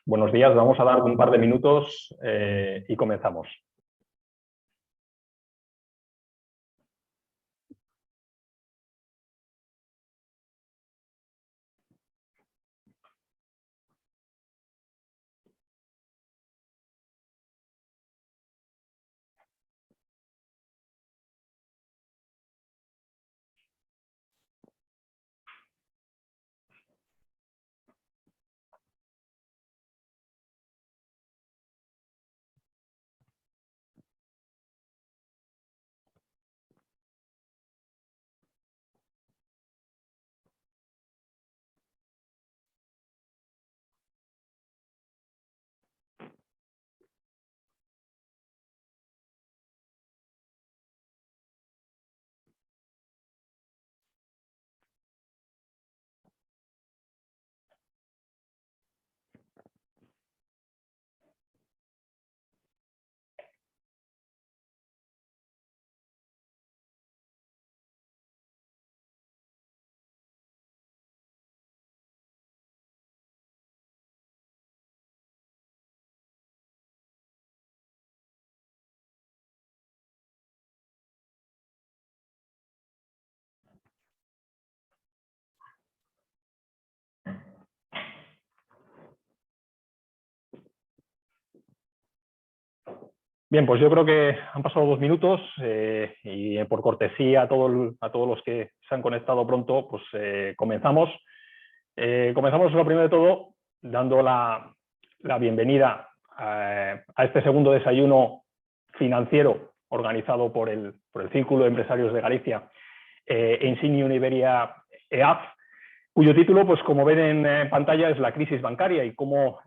Buenos días, vamos a dar un par de minutos y comenzamos. Bien, pues yo creo que han pasado 2 minutos y por cortesía a todos los que se han conectado pronto, pues comenzamos. Comenzamos lo primero de todo dando la bienvenida a este segundo desayuno financiero organizado por el Círculo de Empresarios de Galicia Insignium Iberia EAF, cuyo título, pues como ven en pantalla, es la crisis bancaria y cómo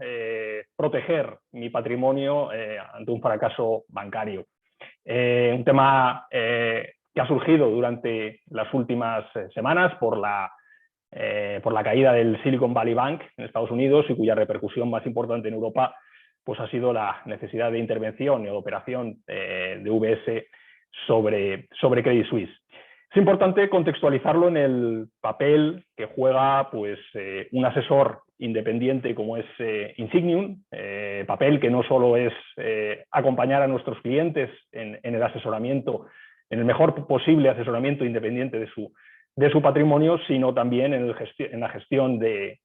proteger mi patrimonio ante un fracaso bancario. Un tema que ha surgido durante las últimas semanas por la caída del Silicon Valley Bank en Estados Unidos y cuya repercusión más importante en Europa pues ha sido la necesidad de intervención y de operación de UBS sobre Credit Suisse. Es importante contextualizarlo en el papel que juega pues, un asesor independiente como es Insignium, papel que no solo es acompañar a nuestros clientes en el asesoramiento, en el mejor posible asesoramiento independiente de su patrimonio, sino también en la gestión de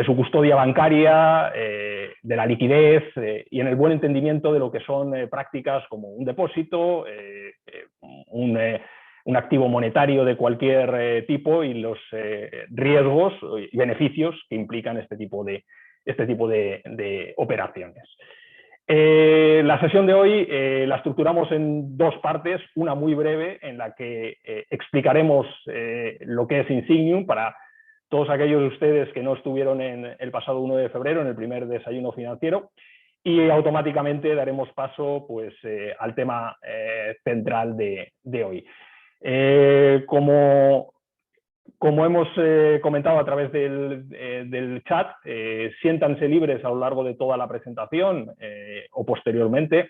su custodia bancaria, de la liquidez y en el buen entendimiento de lo que son prácticas como un depósito, un activo monetario de cualquier tipo y los riesgos y beneficios que implican este tipo de operaciones. La sesión de hoy la estructuramos en 2 partes, una muy breve en la que explicaremos lo que es Insignium para todos aquellos de ustedes que no estuvieron en el pasado 1 de febrero en el primer desayuno financiero, y automáticamente daremos paso pues, al tema central de hoy. Como hemos comentado a través del chat, siéntanse libres a lo largo de toda la presentación o posteriormente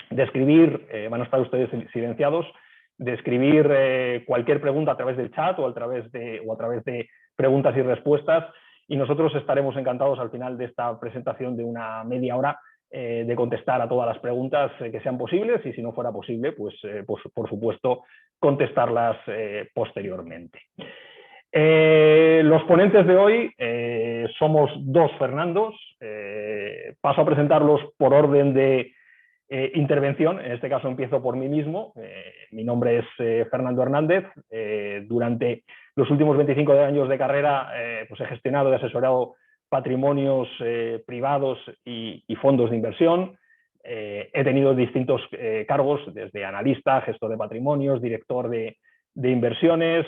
de escribir, van a estar ustedes silenciados, de escribir cualquier pregunta a través del chat o a través de preguntas y respuestas, y nosotros estaremos encantados al final de esta presentación de una media hora de contestar a todas las preguntas que sean posibles, y si no fuera posible, pues por supuesto contestarlas posteriormente. Los ponentes de hoy somos 2 Fernandos. Paso a presentarlos por orden de intervención. En este caso empiezo por mí mismo. Mi nombre es Fernando Hernández. Durante los últimos 25 años de carrera pues he gestionado y asesorado patrimonios privados y fondos de inversión. He tenido distintos cargos, desde analista, gestor de patrimonios, director de inversiones,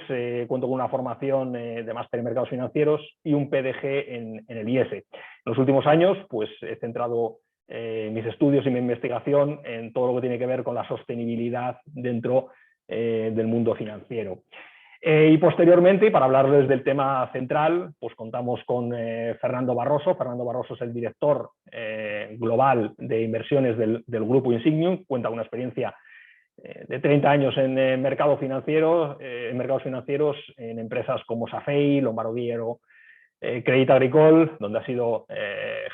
cuento con una formación de máster en mercados financieros y un PDG en el IES. En los últimos años pues, he centrado mis estudios y mi investigación en todo lo que tiene que ver con la sostenibilidad dentro del mundo financiero. Y posteriormente, y para hablarles del tema central, pues contamos con Fernando Barroso. Fernando Barroso es el director global de inversiones del grupo Insignium, cuenta con una experiencia de 30 años en mercados financieros, en empresas como Safei, Lombard Odiero, Crédit Agricole, donde ha sido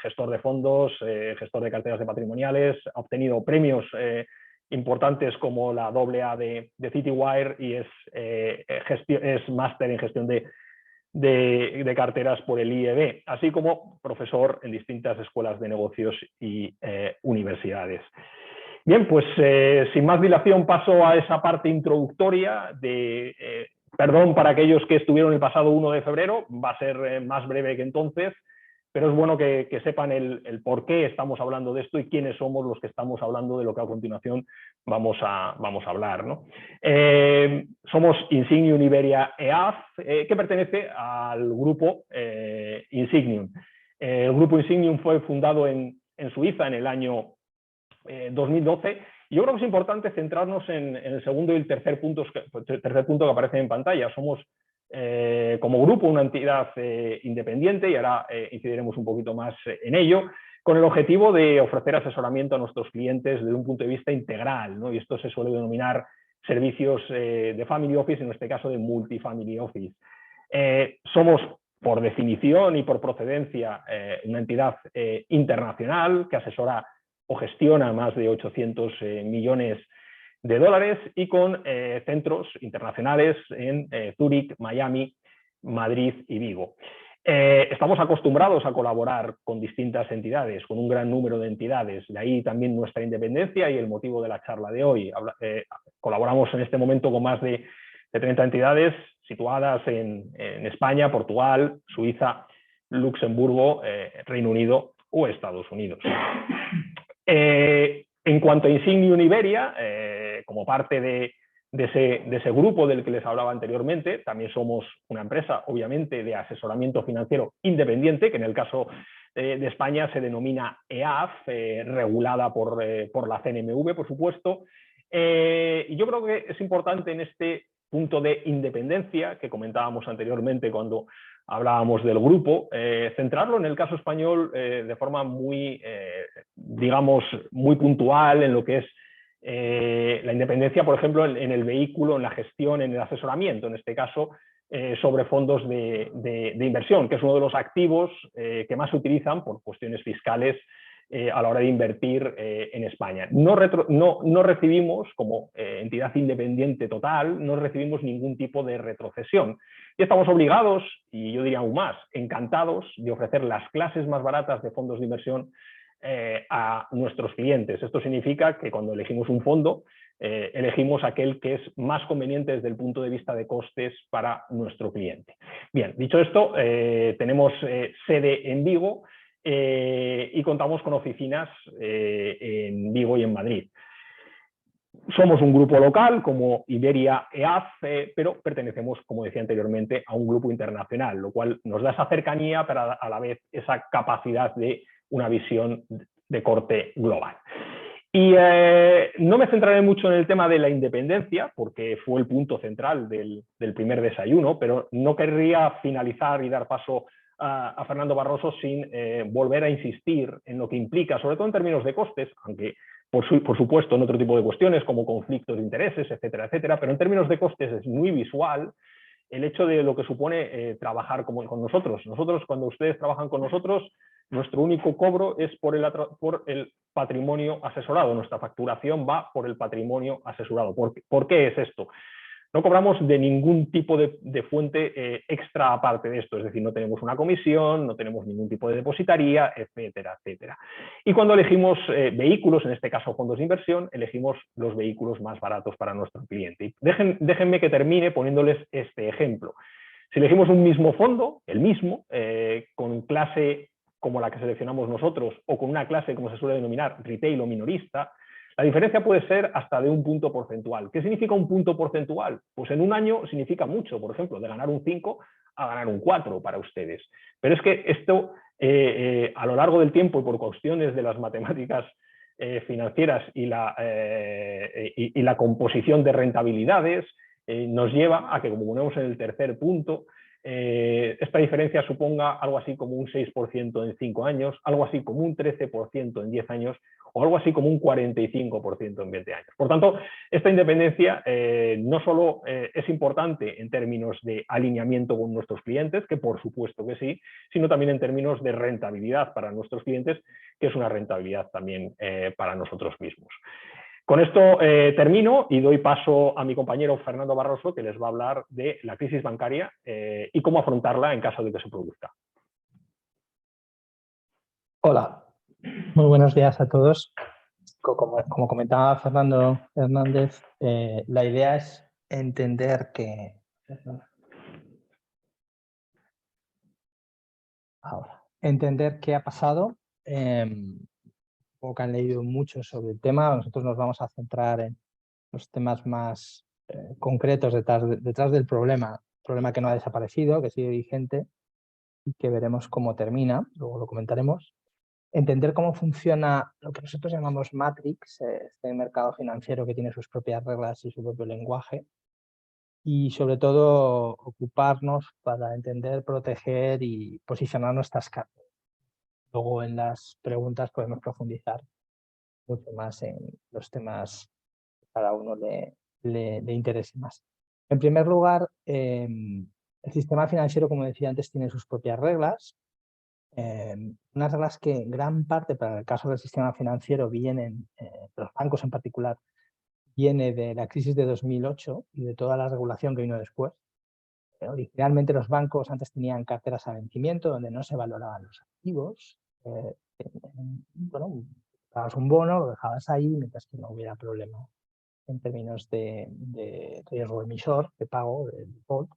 gestor de fondos, gestor de carteras de patrimoniales, ha obtenido premios importantes como la AA de Citywire y es máster en gestión de carteras por el IEB, así como profesor en distintas escuelas de negocios y universidades. Bien, pues sin más dilación paso a esa parte introductoria de perdón para aquellos que estuvieron el pasado 1 de febrero, va a ser más breve que entonces, pero es bueno que sepan el por qué estamos hablando de esto y quiénes somos los que estamos hablando de lo que a continuación vamos a hablar, ¿no? Somos Insignium Iberia EAF, que pertenece al grupo Insignium. El grupo Insignium fue fundado en Suiza en el año 2012. Yo creo que es importante centrarnos en el segundo y el tercer punto que aparecen en pantalla. Somos como grupo una entidad independiente y ahora incidiremos un poquito más en ello, con el objetivo de ofrecer asesoramiento a nuestros clientes desde un punto de vista integral, ¿no? Y esto se suele denominar servicios de Family Office, en este caso de Multifamily Office. Somos, por definición y por procedencia, una entidad internacional que asesora o gestiona más de 800 millones de dólares y con centros internacionales en Zúrich, Miami, Madrid y Vigo. Estamos acostumbrados a colaborar con distintas entidades, con un gran número de entidades, de ahí también nuestra independencia y el motivo de la charla de hoy. Colaboramos en este momento con más de 30 entidades situadas en España, Portugal, Suiza, Luxemburgo, Reino Unido o Estados Unidos. En cuanto a Insignium Iberia, como parte de ese grupo del que les hablaba anteriormente, también somos una empresa, obviamente, de asesoramiento financiero independiente, que en el caso de España se denomina EAF, regulada por la CNMV, por supuesto. Y yo creo que es importante en este punto de independencia que comentábamos anteriormente cuando hablábamos del grupo, centrarlo en el caso español de forma muy, digamos, muy puntual en lo que es la independencia, por ejemplo, en el vehículo, en la gestión, en el asesoramiento, en este caso, sobre fondos de inversión, que es uno de los activos que más se utilizan por cuestiones fiscales a la hora de invertir en España. No recibimos, como entidad independiente total, no recibimos ningún tipo de retrocesión. Y estamos obligados, y yo diría aún más, encantados de ofrecer las clases más baratas de fondos de inversión a nuestros clientes. Esto significa que cuando elegimos un fondo, elegimos aquel que es más conveniente desde el punto de vista de costes para nuestro cliente. Bien, dicho esto, tenemos sede en Vigo y contamos con oficinas en Vigo y en Madrid. Somos un grupo local como Iberia EAF, pero pertenecemos, como decía anteriormente, a un grupo internacional, lo cual nos da esa cercanía, pero a la vez esa capacidad de una visión de corte global. Y no me centraré mucho en el tema de la independencia, porque fue el punto central del primer desayuno, pero no querría finalizar y dar paso a Fernando Barroso sin volver a insistir en lo que implica, sobre todo en términos de costes, aunque por supuesto en otro tipo de cuestiones como conflictos de intereses, etcétera, etcétera, pero en términos de costes es muy visual el hecho de lo que supone trabajar con nosotros. Nosotros, cuando ustedes trabajan con nosotros, nuestro único cobro es por el patrimonio asesorado. Nuestra facturación va por el patrimonio asesorado. ¿Por qué es esto? No cobramos de ningún tipo de fuente extra aparte de esto, es decir, no tenemos una comisión, no tenemos ningún tipo de depositaría, etcétera, etcétera. Y cuando elegimos vehículos, en este caso fondos de inversión, elegimos los vehículos más baratos para nuestro cliente. Y déjenme que termine poniéndoles este ejemplo. Si elegimos un mismo fondo, el mismo, con clase como la que seleccionamos nosotros, o con una clase, como se suele denominar, retail o minorista, la diferencia puede ser hasta de un punto porcentual. ¿Qué significa un punto porcentual? Pues en un año significa mucho, por ejemplo, de ganar un 5 a ganar un 4 para ustedes. Pero es que esto, a lo largo del tiempo y por cuestiones de las matemáticas financieras y la composición de rentabilidades, nos lleva a que, como ponemos en el tercer punto, esta diferencia suponga algo así como un 6% en 5 años, algo así como un 13% en 10 años o algo así como un 45% en 20 años. Por tanto, esta independencia no solo es importante en términos de alineamiento con nuestros clientes, que por supuesto que sí, sino también en términos de rentabilidad para nuestros clientes, que es una rentabilidad también para nosotros mismos. Con esto termino y doy paso a mi compañero Fernando Barroso, que les va a hablar de la crisis bancaria y cómo afrontarla en caso de que se produzca. Hola, muy buenos días a todos. Como comentaba Fernando Hernández, la idea es entender que... entender qué ha pasado. Como que han leído mucho sobre el tema, nosotros nos vamos a centrar en los temas más concretos detrás del problema que no ha desaparecido, que sigue vigente y que veremos cómo termina, luego lo comentaremos. Entender cómo funciona lo que nosotros llamamos Matrix, este mercado financiero que tiene sus propias reglas y su propio lenguaje, y sobre todo ocuparnos para entender, proteger y posicionar nuestras cartas. Luego en las preguntas podemos profundizar mucho más en los temas que cada uno le interese más. En primer lugar, el sistema financiero, como decía antes, tiene sus propias reglas. Unas reglas que en gran parte, para el caso del sistema financiero, vienen, de los bancos en particular, viene de la crisis de 2008 y de toda la regulación que vino después. Originalmente los bancos antes tenían carteras a vencimiento donde no se valoraban los activos. Bueno, pagabas un bono, lo dejabas ahí mientras que no hubiera problema en términos de riesgo emisor, de pago, de default,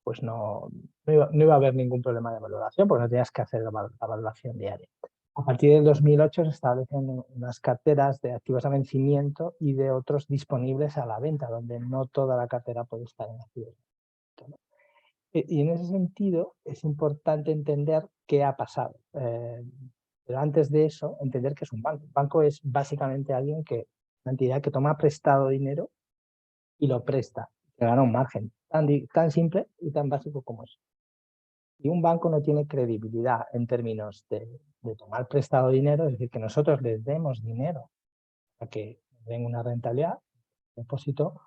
pues no iba a haber ningún problema de valoración porque no tenías que hacer la valoración diaria. A partir del 2008 se establecen unas carteras de activos a vencimiento y de otros disponibles a la venta, donde no toda la cartera puede estar en activos. Y en ese sentido es importante entender qué ha pasado. Pero antes de eso, entender qué es un banco. Un banco es básicamente alguien una entidad que toma prestado dinero y lo presta, que gana un margen tan simple y tan básico como eso. Y un banco no tiene credibilidad en términos de tomar prestado dinero, es decir, que nosotros les demos dinero para que den una rentabilidad, depósito,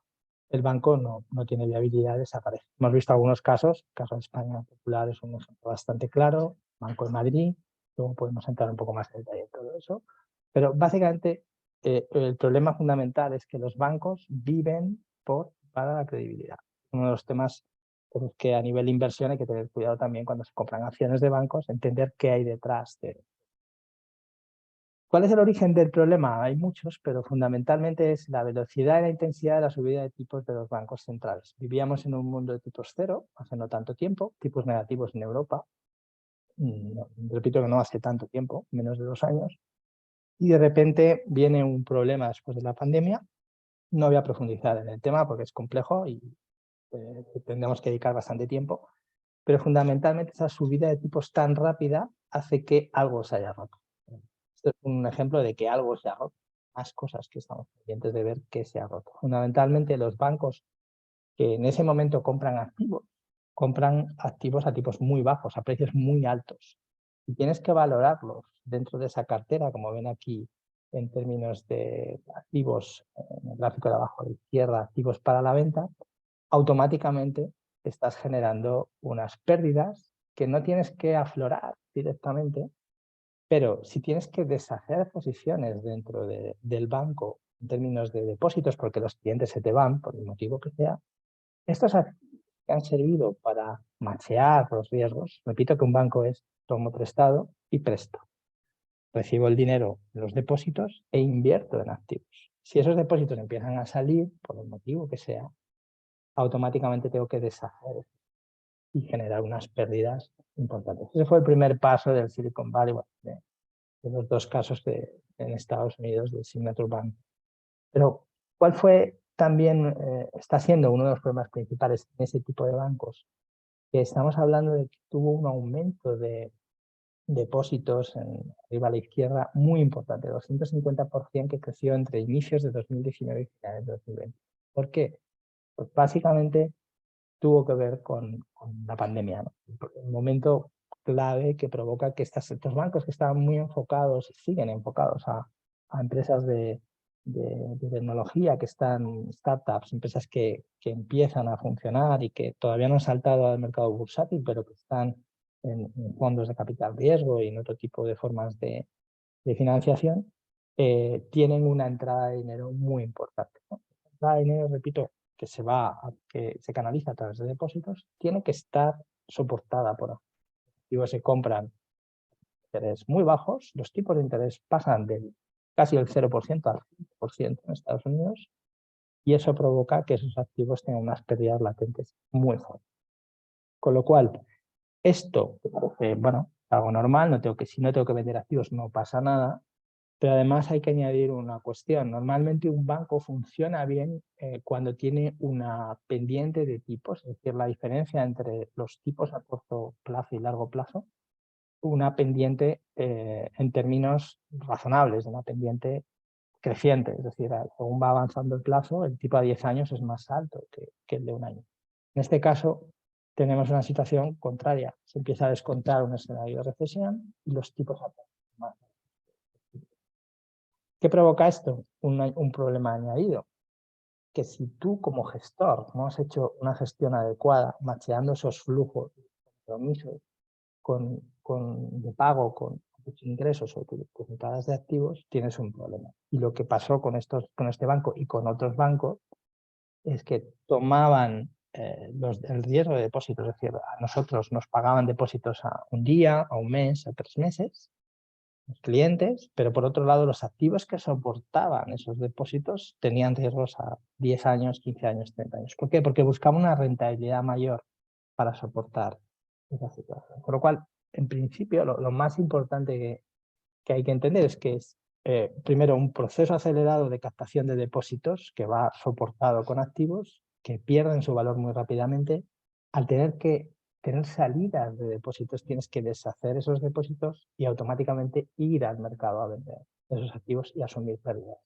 el banco no tiene viabilidad, desaparece. Hemos visto algunos casos, el caso de España Popular es un ejemplo bastante claro, Banco de Madrid, luego podemos entrar un poco más en detalle en todo eso, pero básicamente el problema fundamental es que los bancos viven para la credibilidad. Uno de los temas con los que a nivel de inversión hay que tener cuidado también cuando se compran acciones de bancos, entender qué hay detrás de... ¿Cuál es el origen del problema? Hay muchos, pero fundamentalmente es la velocidad y la intensidad de la subida de tipos de los bancos centrales. Vivíamos en un mundo de tipos cero hace no tanto tiempo, tipos negativos en Europa, repito que no hace tanto tiempo, menos de 2 años, y de repente viene un problema después de la pandemia. No voy a profundizar en el tema porque es complejo y tendremos que dedicar bastante tiempo, pero fundamentalmente esa subida de tipos tan rápida hace que algo se haya roto. Esto es un ejemplo de que algo se ha roto. Más cosas que estamos pendientes de ver que se ha roto. Fundamentalmente los bancos que en ese momento compran activos a tipos muy bajos, a precios muy altos. Y tienes que valorarlos dentro de esa cartera, como ven aquí en términos de activos, en el gráfico de abajo a la izquierda, activos para la venta, automáticamente estás generando unas pérdidas que no tienes que aflorar directamente, pero si tienes que deshacer posiciones dentro del banco en términos de depósitos porque los clientes se te van por el motivo que sea, estos que han servido para machear los riesgos. Repito que un banco es tomo prestado y presto. Recibo el dinero en los depósitos e invierto en activos. Si esos depósitos empiezan a salir, por el motivo que sea, automáticamente tengo que deshacer y generar unas pérdidas importantes. Ese fue el primer paso del Silicon Valley, de los 2 casos en Estados Unidos del Signature Bank. Pero, ¿cuál fue también, está siendo uno de los problemas principales en ese tipo de bancos? Que estamos hablando de que tuvo un aumento de depósitos arriba a la izquierda muy importante, 250% que creció entre inicios de 2019 y finales de 2020. ¿Por qué? Pues básicamente tuvo que ver con la pandemia, ¿no? El momento clave que provoca que estos bancos que estaban muy enfocados, siguen enfocados a empresas de tecnología, que están startups, empresas que empiezan a funcionar y que todavía no han saltado al mercado bursátil, pero que están en fondos de capital riesgo y en otro tipo de formas de financiación, tienen una entrada de dinero muy importante, ¿no? La entrada de dinero, repito, que se canaliza a través de depósitos, tiene que estar soportada por activos. Se compran intereses muy bajos, los tipos de interés pasan del casi el 0% al 5% en Estados Unidos, y eso provoca que esos activos tengan unas pérdidas latentes muy fuertes. Con lo cual, esto, bueno, algo normal, si no tengo que vender activos no pasa nada, pero además hay que añadir una cuestión. Normalmente un banco funciona bien cuando tiene una pendiente de tipos, es decir, la diferencia entre los tipos a corto plazo y largo plazo, una pendiente en términos razonables, una pendiente creciente, es decir, según va avanzando el plazo, el tipo a 10 años es más alto que el de un año. En este caso, tenemos una situación contraria. Se empieza a descontar un escenario de recesión y los tipos a más. ¿Qué provoca esto? Un problema añadido, que si tú como gestor no has hecho una gestión adecuada, macheando esos flujos de compromisos de pago con tus ingresos o tus entradas de activos, tienes un problema. Y lo que pasó con este banco y con otros bancos es que tomaban el riesgo de depósitos, es decir, a nosotros nos pagaban depósitos a un día, a un mes, a 3 meses, los clientes, pero por otro lado los activos que soportaban esos depósitos tenían riesgos a 10 años, 15 años, 30 años. ¿Por qué? Porque buscaban una rentabilidad mayor para soportar esa situación. Con lo cual, en principio, lo más importante que hay que entender es que es, primero, un proceso acelerado de captación de depósitos que va soportado con activos que pierden su valor muy rápidamente. Al tener salidas de depósitos, tienes que deshacer esos depósitos y automáticamente ir al mercado a vender esos activos y asumir pérdidas.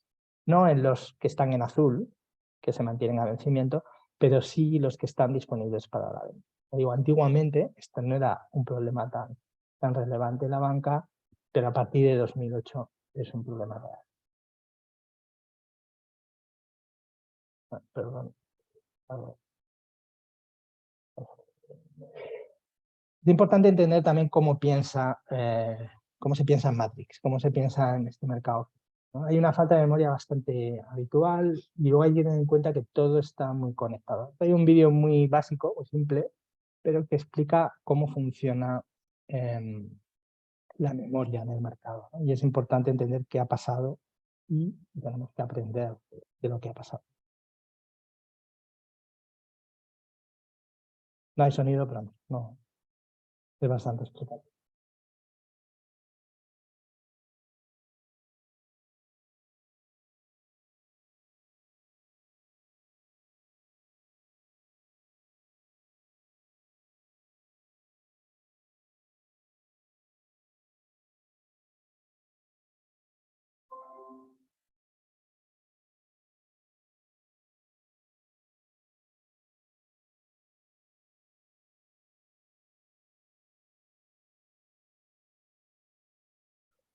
No en los que están en azul, que se mantienen a vencimiento, pero sí los que están disponibles para la venta. Digo, antiguamente esto no era un problema tan relevante en la banca, pero a partir de 2008 es un problema real. Perdón. Es importante entender también cómo se piensa en Matrix, cómo se piensa en este mercado, ¿no? Hay una falta de memoria bastante habitual y luego hay que tener en cuenta que todo está muy conectado. Hay un vídeo muy básico, muy simple, pero que explica cómo funciona la memoria en el mercado, ¿no? Y es importante entender qué ha pasado y tenemos que aprender de lo que ha pasado. No hay sonido, pero no, es bastante explicado.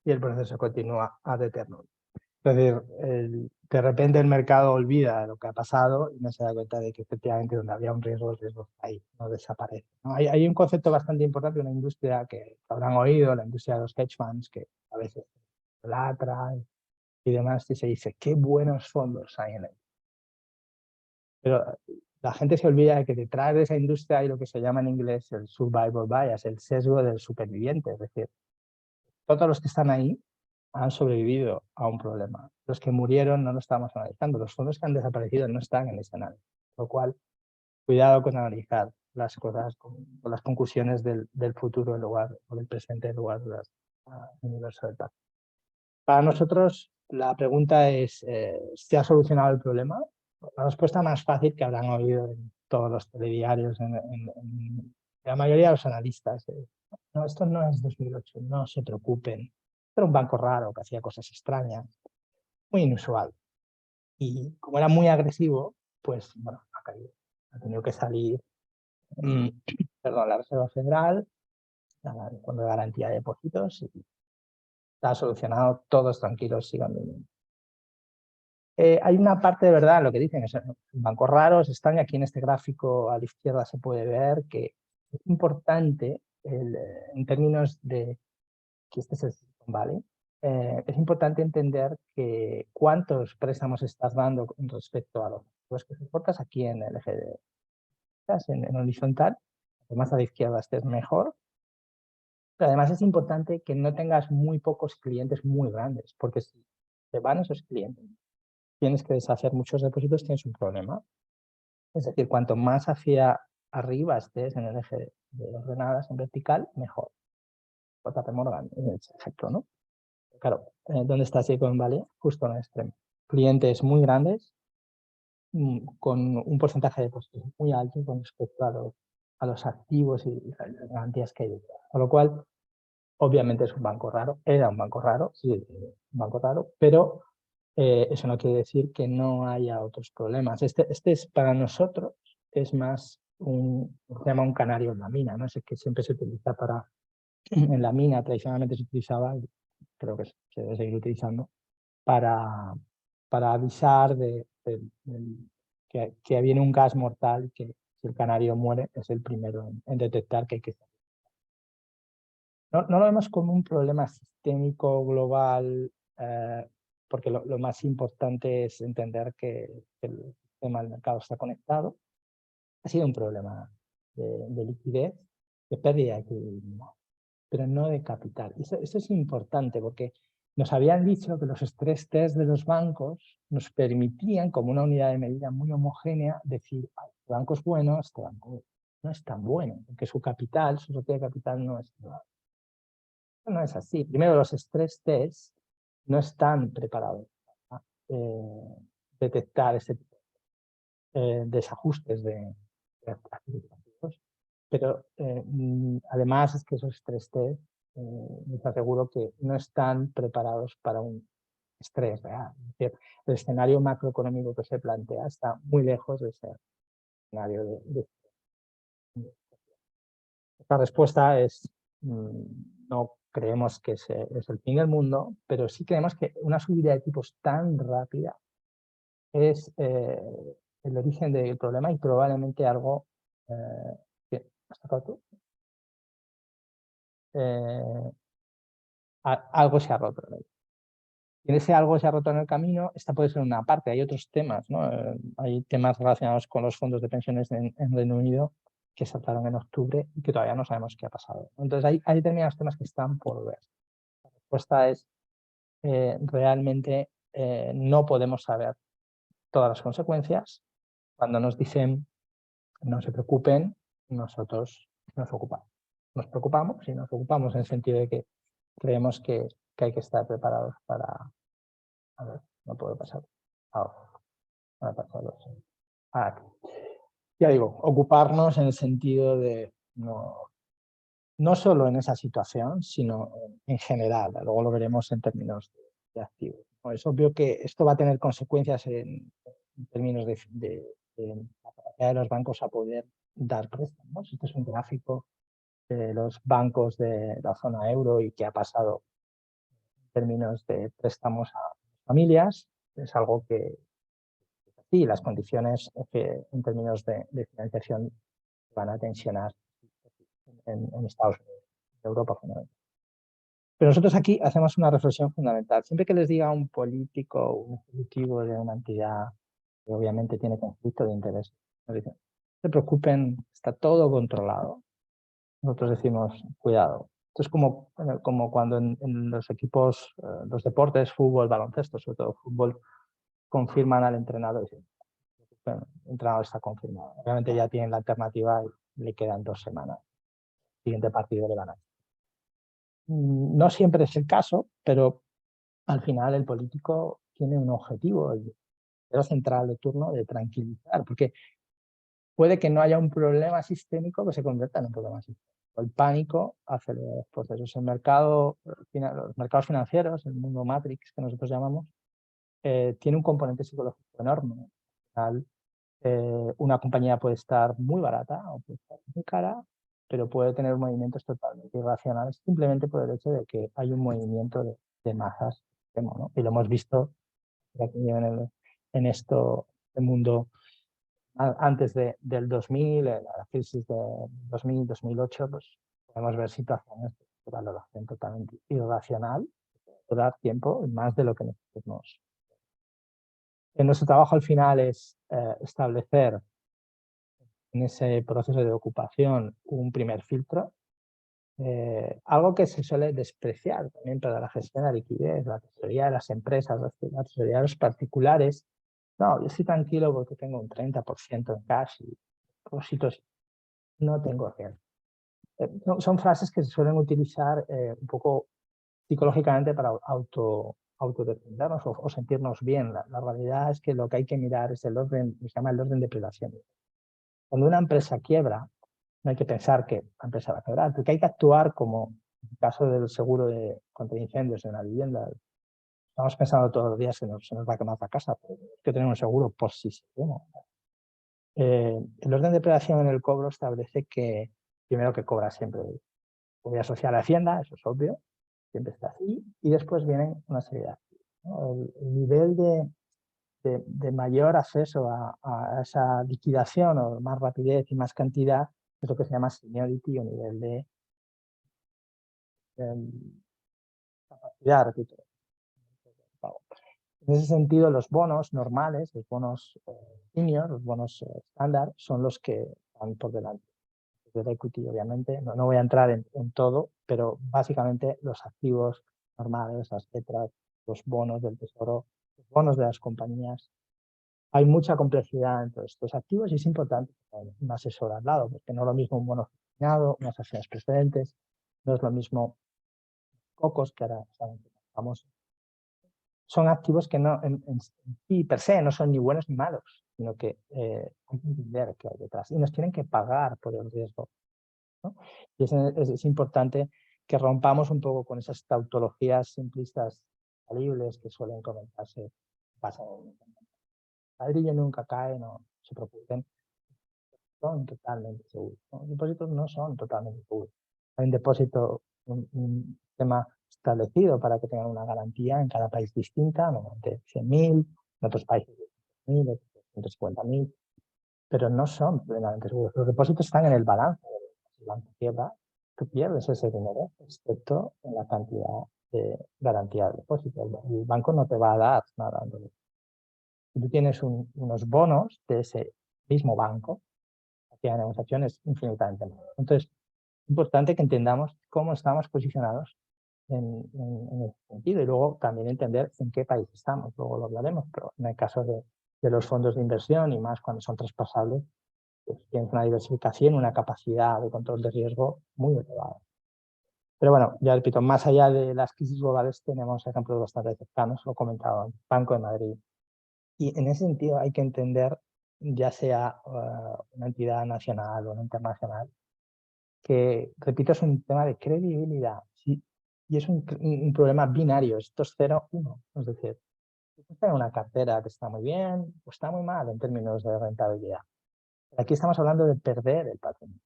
Y el proceso continúa ad eternum. Es decir, de repente el mercado olvida lo que ha pasado y no se da cuenta de que efectivamente donde había un riesgo, el riesgo está ahí, no desaparece, ¿no? Hay un concepto bastante importante, una industria que habrán oído, la industria de los hedge funds, que a veces latra y demás, y se dice, qué buenos fondos hay en él. Pero la gente se olvida de que detrás de esa industria hay lo que se llama en inglés el survival bias, el sesgo del superviviente, es decir, todos los que están ahí han sobrevivido a un problema. Los que murieron no lo estamos analizando. Los fondos que han desaparecido no están en ese análisis. Con lo cual, cuidado con analizar las cosas con las conclusiones del futuro en lugar, o del presente en lugar del universo del pasado. Para nosotros, la pregunta es, ¿se ha solucionado el problema? La respuesta más fácil que habrán oído en todos los telediarios, en la mayoría de los analistas, no, esto no es 2008, no se preocupen. Era un banco raro que hacía cosas extrañas, muy inusual. Y como era muy agresivo, pues bueno, ha caído. Ha tenido que salir perdón, la Reserva Federal, el Fondo de Garantía de Depósitos, y está solucionado, todos tranquilos, sigan viviendo. Hay una parte de verdad en lo que dicen, bancos raros están, y aquí en este gráfico a la izquierda se puede ver que es importante en términos de que este es el Silicon Valley, es importante entender que cuántos préstamos estás dando con respecto a los que soportas aquí en el eje en horizontal, más a la izquierda estés mejor. Pero además es importante que no tengas muy pocos clientes muy grandes, porque si te van esos clientes, tienes que deshacer muchos depósitos, tienes un problema. Es decir, cuanto más hacia arriba estés en el eje de ordenadas en vertical, mejor. JP Morgan, ese efecto, ¿no? Claro, ¿dónde está Silicon Valley? Justo en el extremo. Clientes muy grandes, con un porcentaje de depósitos muy alto con respecto a los activos y las garantías que hay detrás. Con lo cual, obviamente es un banco raro, era un banco raro, sí, un banco raro, pero eso no quiere decir que no haya otros problemas. Este es para nosotros, es más se llama un canario en la mina, ¿no? Es el que siempre se utiliza para, en la mina tradicionalmente se utilizaba, y creo que se debe seguir utilizando, para avisar que viene un gas mortal y que si el canario muere es el primero en detectar que hay que... No lo vemos como un problema sistémico global, porque lo más importante es entender que el sistema del mercado está conectado. Ha sido un problema de liquidez, de pérdida de equilibrio, pero no de capital. Eso es importante porque nos habían dicho que los stress test de los bancos nos permitían, como una unidad de medida muy homogénea, decir, este banco es bueno, este banco no es tan bueno, porque su capital, su sociedad de capital no es bueno. No es así. Primero, los stress tests no están preparados para detectar ese tipo de desajustes de activos. Pero además es que esos stress tests, les aseguro que no están preparados para un estrés real. Es decir, el escenario macroeconómico que se plantea está muy lejos de ser escenario de... La respuesta es no creemos que es el fin del mundo, pero sí creemos que una subida de tipos tan rápida es el origen del problema y probablemente algo que ¿has tocado tú? Algo se ha roto. Y en ese algo se ha roto en el camino, esta puede ser una parte, hay otros temas, ¿no? Hay temas relacionados con los fondos de pensiones en Reino Unido que saltaron en octubre y que todavía no sabemos qué ha pasado. Entonces hay determinados temas que están por ver. La respuesta es realmente no podemos saber todas las consecuencias. Cuando nos dicen no se preocupen, nosotros nos ocupamos. Nos preocupamos y nos ocupamos en el sentido de que creemos que hay que estar preparados para... A ver, no puedo pasar. Ahora, no he pasado. Aquí. Ya digo, ocuparnos en el sentido de no solo en esa situación, sino en general. Luego lo veremos en términos de activos. Es obvio que esto va a tener consecuencias en términos de la capacidad de los bancos a poder dar préstamos. Este es un gráfico de los bancos de la zona euro y qué ha pasado en términos de préstamos a familias. Es algo que sí, las condiciones en términos de financiación van a tensionar en Estados Unidos, en Europa fundamentalmente. Pero nosotros aquí hacemos una reflexión fundamental. Siempre que les diga a un político o un ejecutivo de una entidad que obviamente tiene conflicto de interés, nos dicen, no se preocupen, está todo controlado. Nosotros decimos, cuidado. Esto es como cuando en los equipos, los deportes, fútbol, baloncesto, sobre todo fútbol, confirman al entrenador y dicen, bueno, el entrenador está confirmado. Obviamente ya tienen la alternativa y le quedan 2 semanas. El siguiente partido le van a... No siempre es el caso, pero al final el político tiene un objetivo, el central de turno, de tranquilizar, porque puede que no haya un problema sistémico que se convierta en un problema sistémico. El pánico acelera los procesos. Los mercados financieros, el mundo Matrix que nosotros llamamos, tiene un componente psicológico enorme. Al final, Una compañía puede estar muy barata o puede estar muy cara, pero puede tener movimientos totalmente irracionales simplemente por el hecho de que hay un movimiento de masas extremo, ¿no? Y lo hemos visto aquí en esto, el mundo antes del 2000, la crisis de 2000, 2008, pues podemos ver situaciones de valoración totalmente irracional, durar tiempo, más de lo que nosotros nuestro trabajo al final es establecer en ese proceso de ocupación un primer filtro, algo que se suele despreciar también para la gestión de la liquidez, la tesorería de las empresas, la tesorería de los particulares. No, yo estoy tranquilo porque tengo un 30% en cash y depósitos, no tengo riesgo. Son frases que se suelen utilizar un poco psicológicamente para autodefendernos o sentirnos bien. La realidad es que lo que hay que mirar es el orden, se llama el orden de privación. Cuando una empresa quiebra, no hay que pensar que la empresa va a quebrar, porque hay que actuar como en el caso del seguro contra incendios en la vivienda. Estamos pensando todos los días que se nos va a quemar la casa, pero hay que tener un seguro por si se quema. El orden de privación en el cobro establece que primero que cobra siempre Seguridad Social a Hacienda, eso es obvio, siempre está así, y después vienen una serie de activos, ¿no? El nivel de mayor acceso a esa liquidación o más rapidez y más cantidad es lo que se llama seniority o nivel de capacidad, repito. En ese sentido, los bonos normales, los bonos senior, los bonos estándar, son los que van por delante. Del equity, obviamente, no voy a entrar en todo, pero básicamente los activos normales, las letras, los bonos del tesoro, los bonos de las compañías. Hay mucha complejidad en todos estos activos y es importante tener un asesor al lado, porque no es lo mismo un bono financiado, unas acciones precedentes, no es lo mismo cocos, que ahora saben que famosos. Son activos que no, en sí per se no son ni buenos ni malos, sino que hay que entender qué hay detrás y nos tienen que pagar por el riesgo, ¿no? Y es importante que rompamos un poco con esas tautologías simplistas falibles que suelen comentarse. Ladrillo nunca cae, no se preocupen, son totalmente seguros, ¿no? Los depósitos no son totalmente seguros. Hay un depósito, un tema establecido para que tengan una garantía en cada país distinta, normalmente 100.000, en otros países 100.000, otros 150.000, pero no son plenamente seguros. Los depósitos están en el balance. Si el banco quiebra, tú pierdes ese dinero, excepto en la cantidad de garantía del depósito. El banco no te va a dar nada. Si tú tienes unos bonos de ese mismo banco, la negociación es infinitamente menor. Entonces, es importante que entendamos cómo estamos posicionados en ese sentido y luego también entender en qué país estamos. Luego lo hablaremos, pero en el caso de los fondos de inversión y más cuando son traspasables, pues tienes una diversificación, una capacidad de control de riesgo muy elevada. Pero bueno, ya repito, más allá de las crisis globales tenemos ejemplos bastante cercanos, lo he comentado, Banco de Madrid. Y en ese sentido hay que entender, ya sea una entidad nacional o una internacional, que, repito, es un tema de credibilidad. ¿Sí? Y es un problema binario, esto es 0-1. Es decir, tener una cartera que está muy bien o está muy mal en términos de rentabilidad. Aquí estamos hablando de perder el patrimonio.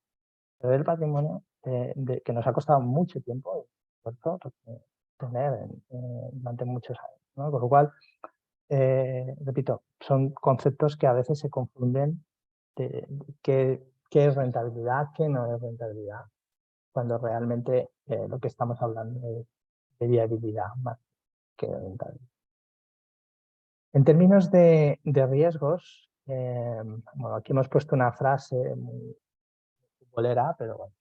Perder el patrimonio que nos ha costado mucho tiempo tener durante muchos años, ¿no? Con lo cual, repito, son conceptos que a veces se confunden de qué es rentabilidad, qué no es rentabilidad, cuando realmente lo que estamos hablando es de viabilidad más que de rentabilidad. En términos de riesgos, bueno, aquí hemos puesto una frase muy futbolera, pero bueno,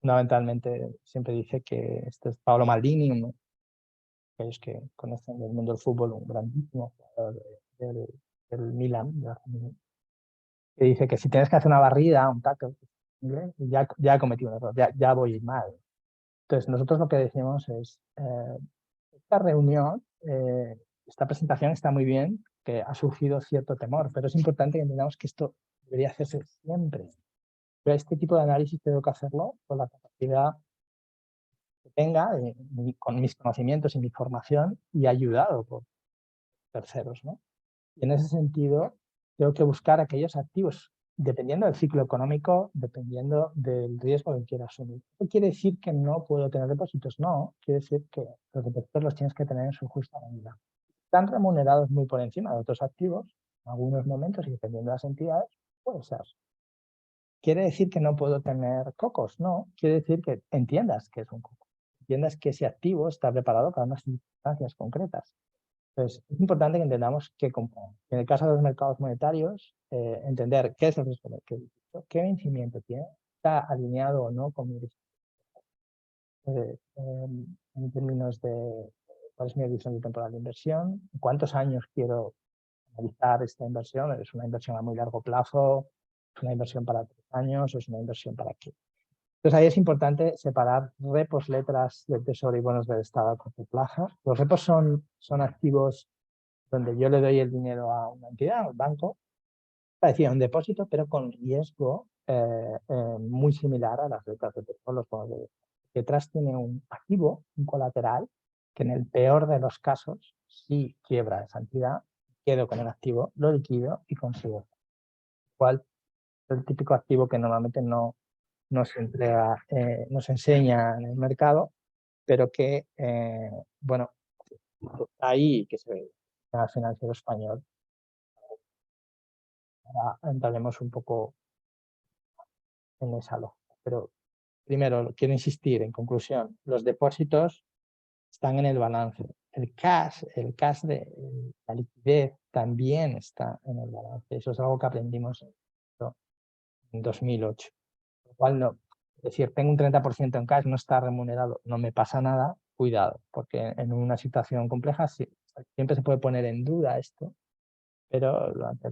fundamentalmente siempre dice que este es Paolo Maldini, aquellos que conocen del mundo del fútbol, un grandísimo jugador del Milan, que dice que si tienes que hacer una barrida, un tackle, ya he cometido un error, ya voy mal. Entonces, nosotros lo que decimos es, esta reunión, esta presentación está muy bien, que ha surgido cierto temor, pero es importante que entendamos que esto debería hacerse siempre. Pero este tipo de análisis tengo que hacerlo con la capacidad que tenga, con mis conocimientos y mi formación, y ayudado por terceros, ¿no? Y en ese sentido, tengo que buscar aquellos activos, dependiendo del ciclo económico, dependiendo del riesgo que quiera asumir. ¿Esto quiere decir que no puedo tener depósitos? No, quiere decir que los depósitos los tienes que tener en su justa medida. Están remunerados muy por encima de otros activos, en algunos momentos, y dependiendo de las entidades, puede ser. ¿Quiere decir que no puedo tener cocos? No, quiere decir que entiendas que es un coco. Entiendas que ese activo está preparado para unas circunstancias concretas. Entonces, es importante que entendamos qué comprar. En el caso de los mercados monetarios, entender qué es el riesgo, qué vencimiento tiene, está alineado o no con mi riesgo. En términos de cuál es mi horizonte temporal de inversión, cuántos años quiero analizar esta inversión, es una inversión a muy largo plazo, es una inversión para 3 años, es una inversión para qué. Entonces ahí es importante separar repos, letras del tesoro y bonos del Estado a corto plazo. Los repos son activos donde yo le doy el dinero a una entidad, a un banco, parecía un depósito, pero con riesgo muy similar a las letras de tesoro, los bonos de detrás tiene un activo, un colateral, que en el peor de los casos, si quiebra esa entidad, quedo con el activo, lo liquido y consigo. ¿Cuál es el típico activo que normalmente no se entrega, no se enseña en el mercado, pero que, bueno, está ahí, que se ve en el financiero español. Ahora entraremos un poco en esa lógica. Pero primero, quiero insistir, en conclusión, los depósitos están en el balance. El cash de la liquidez también está en el balance. Eso es algo que aprendimos en 2008. Lo cual no, es decir, tengo un 30% en cash, no está remunerado, no me pasa nada, cuidado, porque en una situación compleja siempre se puede poner en duda esto, pero durante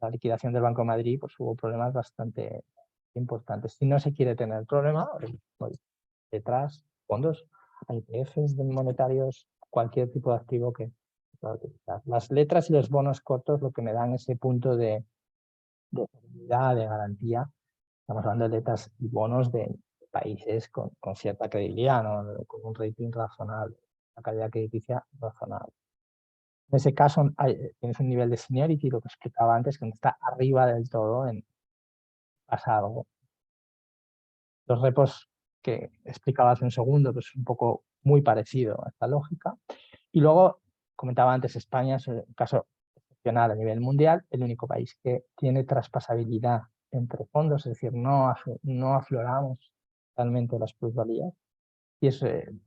la liquidación del Banco de Madrid pues, hubo problemas bastante importantes. Si no se quiere tener problema, pues, detrás, fondos, IPFs monetarios, cualquier tipo de activo que pueda utilizar. Las letras y los bonos cortos lo que me dan ese punto de seguridad, de garantía. Estamos hablando de letras y bonos de países con cierta credibilidad, ¿no? Con un rating razonable, una calidad crediticia razonable. En ese caso tienes un nivel de seniority, lo que explicaba antes, que no está arriba del todo en pasado. Los repos que explicaba hace un segundo, pues un poco muy parecido a esta lógica. Y luego, comentaba antes, España es un caso excepcional a nivel mundial, el único país que tiene traspasabilidad entre fondos, es decir, no afloramos realmente las plusvalías. Y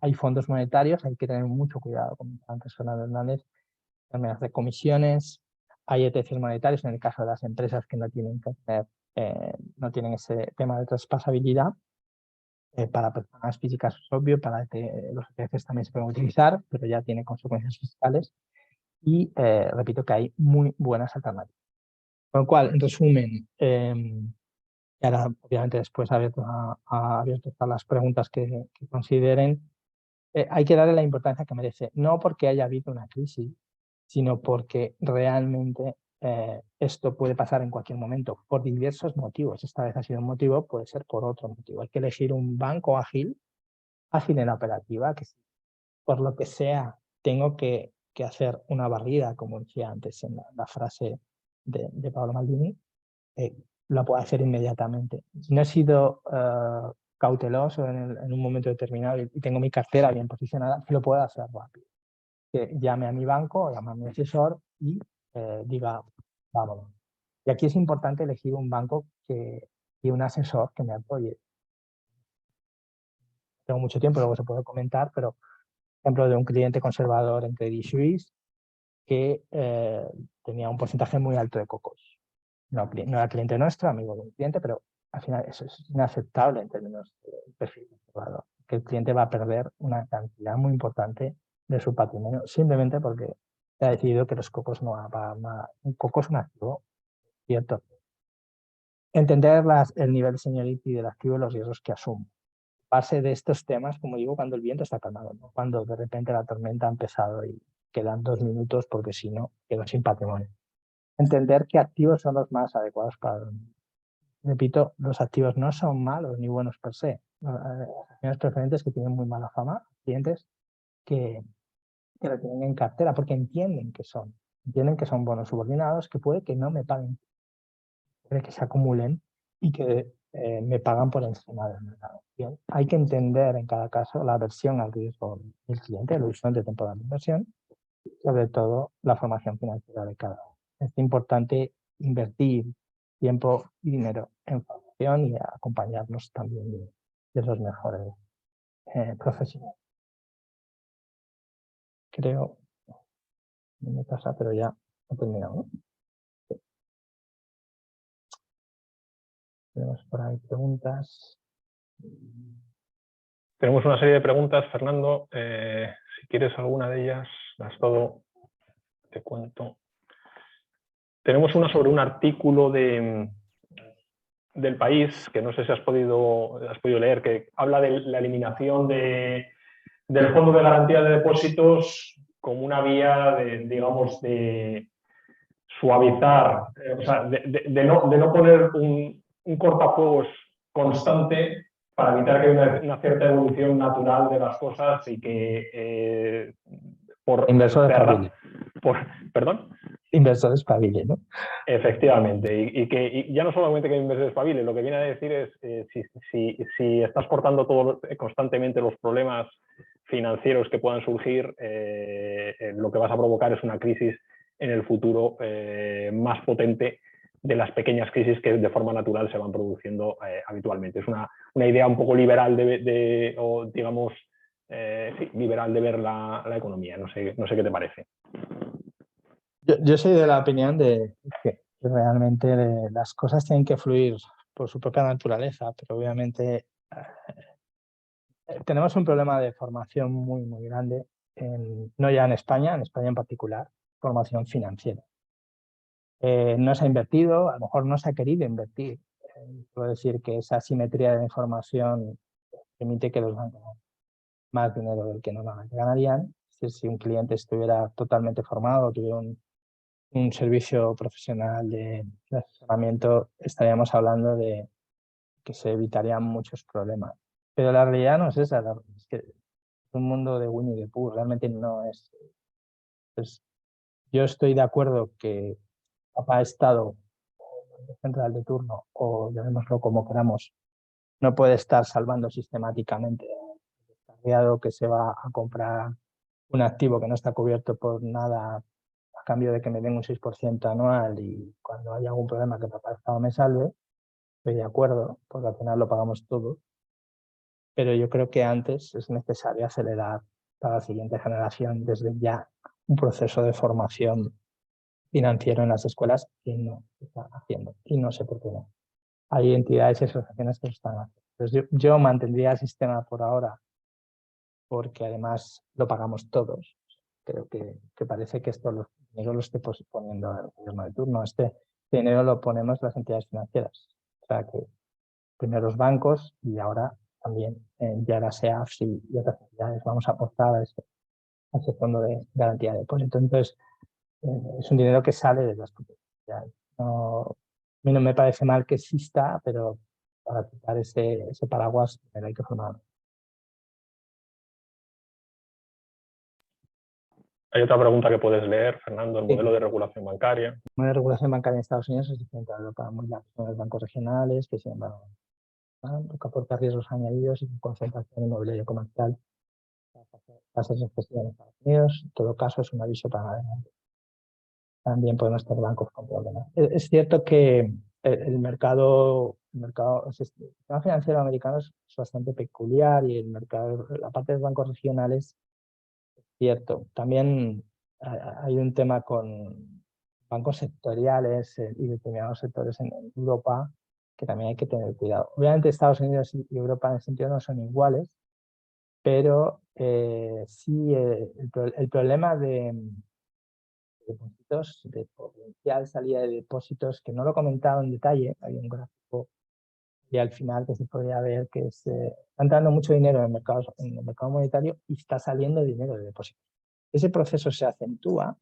hay fondos monetarios, hay que tener mucho cuidado, como antes Fernando Hernández, términos de comisiones, hay ETFs monetarios en el caso de las empresas que no tienen que tener, no tienen ese tema de traspasabilidad. Para personas físicas es obvio, para los ETFs también se pueden utilizar, pero ya tiene consecuencias fiscales. Y repito que hay muy buenas alternativas. Con lo cual, en resumen, y ahora obviamente después abierto a las preguntas que consideren, hay que darle la importancia que merece, no porque haya habido una crisis, sino porque realmente esto puede pasar en cualquier momento, por diversos motivos. Esta vez ha sido un motivo, puede ser por otro motivo. Hay que elegir un banco ágil en la operativa, que por lo que sea tengo que hacer una barrida, como decía antes en la frase de Paolo Maldini, la puedo hacer inmediatamente. Si no he sido cauteloso en un momento determinado y tengo mi cartera bien posicionada, lo puedo hacer rápido. Que llame a mi banco, llame a mi asesor y diga, vámonos. Y aquí es importante elegir un banco y un asesor que me apoye. Tengo mucho tiempo, luego se puede comentar, pero ejemplo de un cliente conservador en Credit Suisse que tenía un porcentaje muy alto de cocos. No era cliente nuestro, amigo de un cliente, pero al final eso es inaceptable en términos de perfil conservador, que el cliente va a perder una cantidad muy importante de su patrimonio simplemente porque ha decidido que los cocos no van a... Un coco es un activo, ¿cierto? Entender el nivel de seniority del activo y los riesgos que asume. Base de estos temas, como digo, cuando el viento está calmado, ¿no? Cuando de repente la tormenta ha empezado y quedan 2 minutos porque si no, quedo sin patrimonio. Entender qué activos son los más adecuados para dormir. Repito, los activos no son malos ni buenos per se. Las acciones preferentes que tienen muy mala fama, clientes que lo tienen en cartera porque entienden que son entienden que son bonos subordinados que puede que no me paguen, puede que se acumulen y que me pagan por encima del mercado. Bien, hay que entender en cada caso la aversión al riesgo del cliente, el horizonte temporal de inversión, sobre todo la formación financiera de cada uno. Es importante invertir tiempo y dinero en formación y acompañarnos también de los mejores profesionales. Creo, no me pasa, pero ya he terminado, ¿no? Sí. Tenemos por ahí preguntas. Tenemos una serie de preguntas, Fernando. Si quieres alguna de ellas, las todo, te cuento. Tenemos una sobre un artículo del País, que no sé si has podido leer, que habla de la eliminación del Fondo de Garantía de Depósitos como una vía de suavizar, o sea, de no poner un cortafuegos constante para evitar que haya una cierta evolución natural de las cosas y que por Inversor cerrar, ¿perdón? Inversor espabile, ¿no? Efectivamente, y ya no solamente que el inversor espabile, lo que viene a decir es si estás portando constantemente los problemas financieros que puedan surgir, lo que vas a provocar es una crisis en el futuro más potente de las pequeñas crisis que de forma natural se van produciendo habitualmente. Es una idea un poco liberal o digamos, sí, liberal de ver la economía. No sé qué te parece. Yo soy de la opinión de que realmente las cosas tienen que fluir por su propia naturaleza, pero obviamente tenemos un problema de formación muy, muy grande, no ya en España en particular, formación financiera. No se ha invertido, a lo mejor no se ha querido invertir. Puedo decir que esa asimetría de información permite que los bancos ganen más dinero del que normalmente ganarían. Es decir, si un cliente estuviera totalmente formado, tuviera un servicio profesional de asesoramiento, estaríamos hablando de que se evitarían muchos problemas. Pero la realidad no es esa, es que es un mundo de Winnie the Pooh, realmente no es. Pues, yo estoy de acuerdo que papá Estado central de turno, o llamémoslo como queramos, no puede estar salvando sistemáticamente el descarriado que se va a comprar un activo que no está cubierto por nada a cambio de que me den un 6% anual y cuando haya algún problema que papá Estado me salve, estoy de acuerdo, porque al final lo pagamos todo. Pero yo creo que antes es necesario acelerar para la siguiente generación desde ya un proceso de formación financiero en las escuelas que no se está haciendo y no sé por qué no. Hay entidades y asociaciones que lo están haciendo. Entonces yo mantendría el sistema por ahora porque además lo pagamos todos. Creo que parece que esto lo esté poniendo el gobierno de turno. Este dinero lo ponemos las entidades financieras. O sea que primero los bancos y ahora también ya la SEAFs y otras entidades vamos a aportar a ese fondo de garantía de depósito. Entonces, es un dinero que sale de las comunidades. No, a mí no me parece mal que exista, pero para quitar ese paraguas hay que formar. Hay otra pregunta que puedes leer, Fernando, el Sí. modelo de regulación bancaria. El modelo de regulación bancaria en Estados Unidos es diferente a Europa. Son los bancos regionales, que sin embargo aporta riesgos añadidos y concentración inmobiliaria comercial. Tasas especiales en Estados Unidos. En todo caso, es un aviso para adelante. También podemos tener bancos con problemas. Es cierto que el sistema financiero americano es bastante peculiar y la parte de los bancos regionales es cierto. También hay un tema con bancos sectoriales y determinados sectores en Europa que también hay que tener cuidado. Obviamente Estados Unidos y Europa en ese sentido no son iguales, pero sí el problema de depósitos, de potencial salida de depósitos, que no lo he comentado en detalle, hay un gráfico y al final que se podría ver que está entrando mucho dinero en el mercado monetario y está saliendo dinero de depósitos. Ese proceso se acentúa.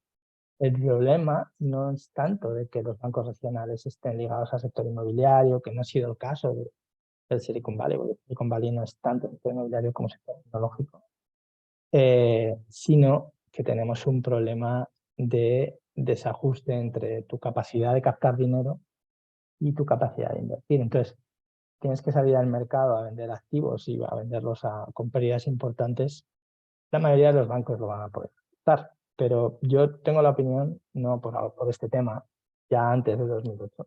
El problema no es tanto de que los bancos regionales estén ligados al sector inmobiliario, que no ha sido el caso del Silicon Valley, porque el Silicon Valley no es tanto el sector inmobiliario como el sector tecnológico, sino que tenemos un problema de desajuste entre tu capacidad de captar dinero y tu capacidad de invertir. Entonces, tienes que salir al mercado a vender activos y a venderlos con pérdidas importantes. La mayoría de los bancos lo van a poder aceptar, pero yo tengo la opinión, no por este tema, ya antes de 2008,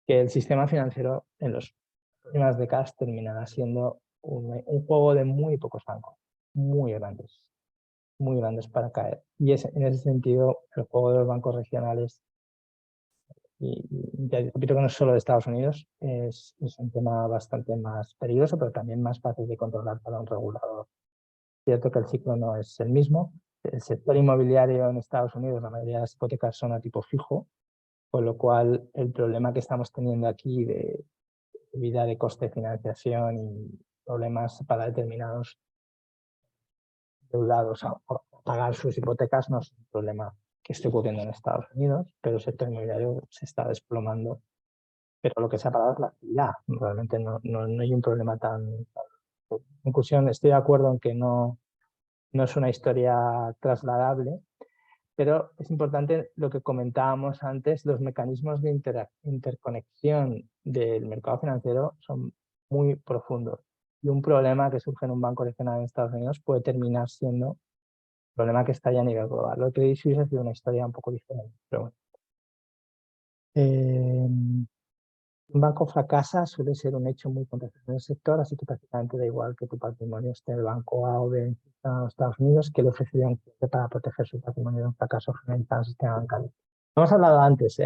que el sistema financiero en las últimas décadas terminará siendo un juego de muy pocos bancos, muy grandes para caer. Y en ese sentido, el juego de los bancos regionales, y repito que no es solo de Estados Unidos, es un tema bastante más peligroso, pero también más fácil de controlar para un regulador. Cierto que el ciclo no es el mismo. El sector inmobiliario en Estados Unidos, la mayoría de las hipotecas son a tipo fijo, con lo cual el problema que estamos teniendo aquí de subida de coste de financiación y problemas para determinados endeudados a pagar sus hipotecas no es un problema que esté ocurriendo en Estados Unidos, pero el sector inmobiliario se está desplomando. Pero lo que se ha parado es la actividad. Realmente no hay un problema tan... En conclusión, estoy de acuerdo en que no es una historia trasladable, pero es importante lo que comentábamos antes, los mecanismos de interconexión del mercado financiero son muy profundos. Y un problema que surge en un banco regional en Estados Unidos puede terminar siendo un problema que está ya a nivel global. Lo que Credit Suisse ha sido una historia un poco diferente. Pero bueno. Un banco fracasa suele ser un hecho muy contestado en el sector, así que prácticamente da igual que tu patrimonio esté en el banco A o B en Estados Unidos, que le ofrecería un cliente para proteger su patrimonio de un fracaso generalizado en el sistema bancario. Hemos hablado antes,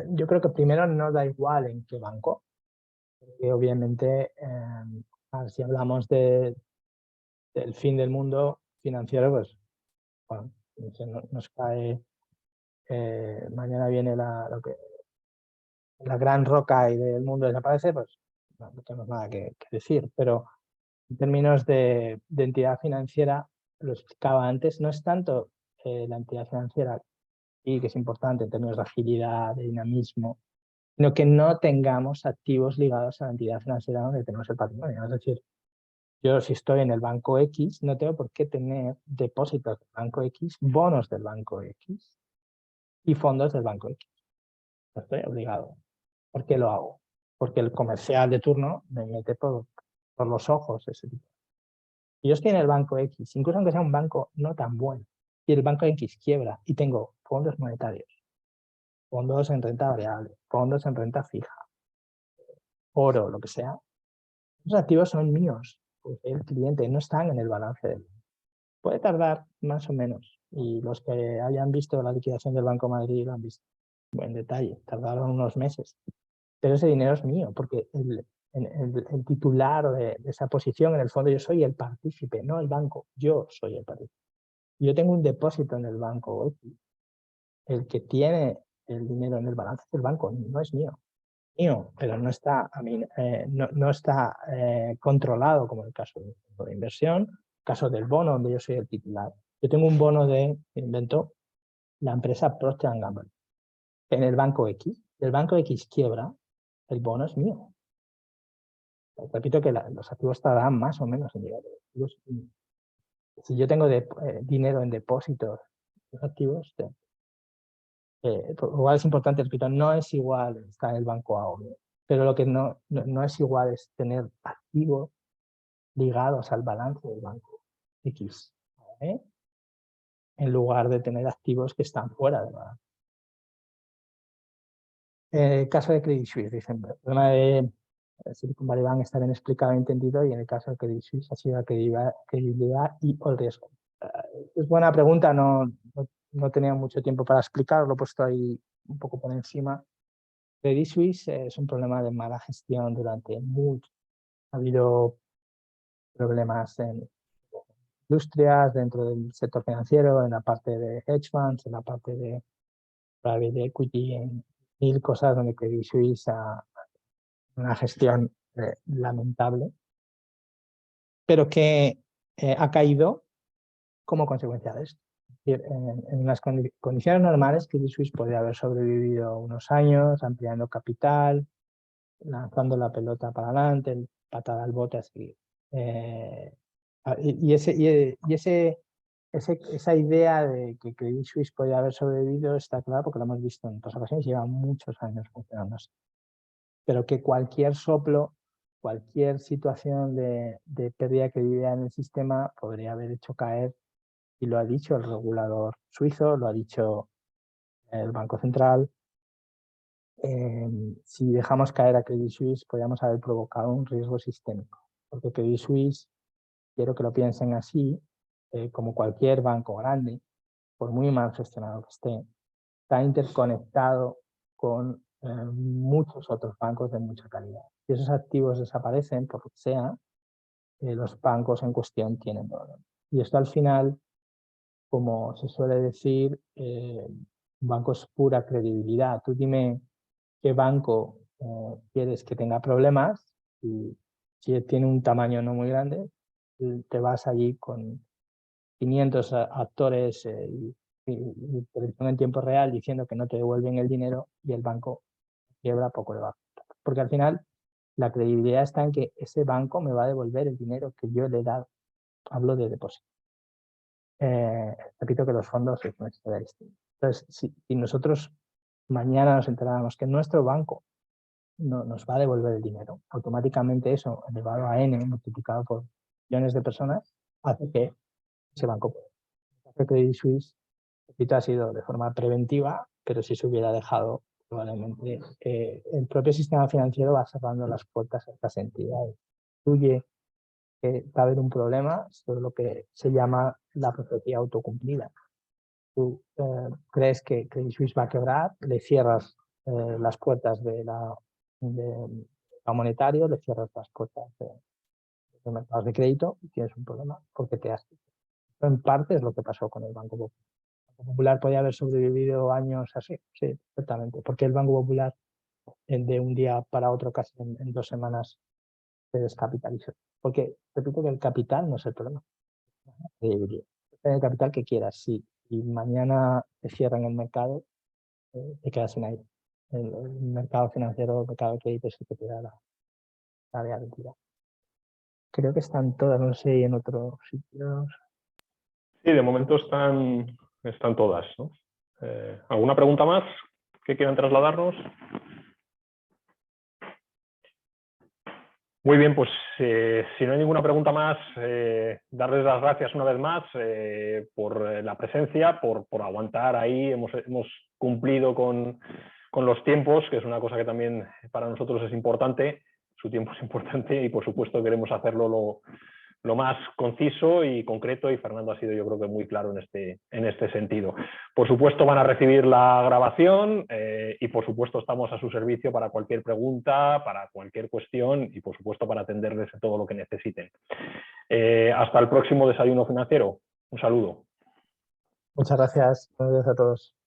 yo creo que primero no da igual en qué banco, porque obviamente si hablamos del fin del mundo financiero, pues bueno, nos cae, mañana viene lo que la gran roca y del mundo desaparece, pues no tenemos nada que decir. Pero en términos de entidad financiera, lo explicaba antes, no es tanto la entidad financiera, y que es importante en términos de agilidad, de dinamismo, sino que no tengamos activos ligados a la entidad financiera donde tenemos el patrimonio. Es decir, yo si estoy en el banco X, no tengo por qué tener depósitos del banco X, bonos del banco X y fondos del banco X. No estoy obligado. ¿Por qué lo hago? Porque el comercial de turno me mete por los ojos ese tipo. Y yo estoy en el banco X, incluso aunque sea un banco no tan bueno, y el banco X quiebra y tengo fondos monetarios, fondos en renta variable, fondos en renta fija, oro, lo que sea, esos activos son míos, pues el cliente, no están en el balance del banco. Puede tardar más o menos, y los que hayan visto la liquidación del Banco de Madrid lo han visto en detalle, tardaron unos meses. Pero ese dinero es mío, porque el titular de esa posición, en el fondo yo soy el partícipe, no el banco, yo soy el partícipe. Yo tengo un depósito en el banco X. El que tiene el dinero en el balance del banco no es mío, pero no está, no está controlado como el caso del fondo de inversión, el caso del bono donde yo soy el titular. Yo tengo un bono invento la empresa Procter & Gamble en el banco X. El banco X quiebra, el bono es mío. Repito que los activos estarán más o menos en llegar. Si yo tengo dinero en depósitos, los activos, igual es importante, repito, no es igual estar en el banco A o B, pero lo que no es igual es tener activos ligados al balance del banco X, ¿eh? En lugar de tener activos que están fuera del balance. Caso de Credit Suisse, dicen, el problema de Silicon Valley Bank está bien explicado e entendido, y en el caso de Credit Suisse ha sido la credibilidad y el riesgo. Es buena pregunta, no tenía mucho tiempo para explicarlo, lo he puesto ahí un poco por encima. Credit Suisse es un problema de mala gestión durante mucho. Ha habido problemas en industrias, dentro del sector financiero, en la parte de hedge funds, en la parte de private equity, en mil cosas donde Credit Suisse ha una gestión lamentable, pero que ha caído como consecuencia de esto. En unas condiciones normales, Credit Suisse podría haber sobrevivido unos años, ampliando capital, lanzando la pelota para adelante, patada al bote a seguir. Y ese esa idea de que Credit Suisse podía haber sobrevivido está clara porque lo hemos visto en otras ocasiones, lleva muchos años funcionando así. Pero que cualquier soplo, cualquier situación de pérdida de credibilidad en el sistema podría haber hecho caer, y lo ha dicho el regulador suizo, lo ha dicho el Banco Central. Si dejamos caer a Credit Suisse, podríamos haber provocado un riesgo sistémico, porque Credit Suisse, quiero que lo piensen así, como cualquier banco grande, por muy mal gestionado que esté, está interconectado con muchos otros bancos de mucha calidad. Si esos activos desaparecen, por lo que sea, los bancos en cuestión tienen problemas. Y esto al final, como se suele decir, un banco es pura credibilidad. Tú dime qué banco quieres que tenga problemas, y si tiene un tamaño no muy grande, te vas allí con 500 actores y televisión en tiempo real diciendo que no te devuelven el dinero, y el banco quiebra, poco le va a afectar. Porque al final la credibilidad está en que ese banco me va a devolver el dinero que yo le he dado. Hablo de depósito. Repito que los fondos es una historia distinta. Entonces, si nosotros mañana nos enteráramos que nuestro banco no nos va a devolver el dinero, automáticamente eso, elevado a n, multiplicado por millones de personas, hace que ese banco pueda. El Credit Suisse, repito, ha sido de forma preventiva, pero si se hubiera dejado, probablemente el propio sistema financiero va cerrando las puertas a estas entidades. Incluye que va a haber un problema sobre lo que se llama la profecía autocumplida. Tú crees que Credit Suisse va a quebrar, le cierras las puertas de la monetario, le cierras las puertas de los mercados de crédito y tienes un problema porque te has... En parte es lo que pasó con el Banco Popular. El Banco Popular podía haber sobrevivido años así, sí, perfectamente, porque el Banco Popular de un día para otro, casi en 2 semanas, se descapitalizó. Porque repito que el capital no es el problema. El capital que quieras, sí. Y mañana te cierran el mercado, te quedas sin aire. El mercado financiero, el mercado de crédito es el que te da la garantía. Creo que están todas, no sé, en otros sitios. Sí, de momento están todas, ¿no? ¿Alguna pregunta más que quieran trasladarnos? Muy bien, pues si no hay ninguna pregunta más, darles las gracias una vez más por la presencia, por aguantar ahí. Hemos cumplido con los tiempos, que es una cosa que también para nosotros es importante. Su tiempo es importante y, por supuesto, queremos hacerlo lo más conciso y concreto, y Fernando ha sido, yo creo, que muy claro en este sentido. Por supuesto, van a recibir la grabación y, por supuesto, estamos a su servicio para cualquier pregunta, para cualquier cuestión y, por supuesto, para atenderles en todo lo que necesiten. Hasta el próximo Desayuno Financiero. Un saludo. Muchas gracias. Buenos días a todos.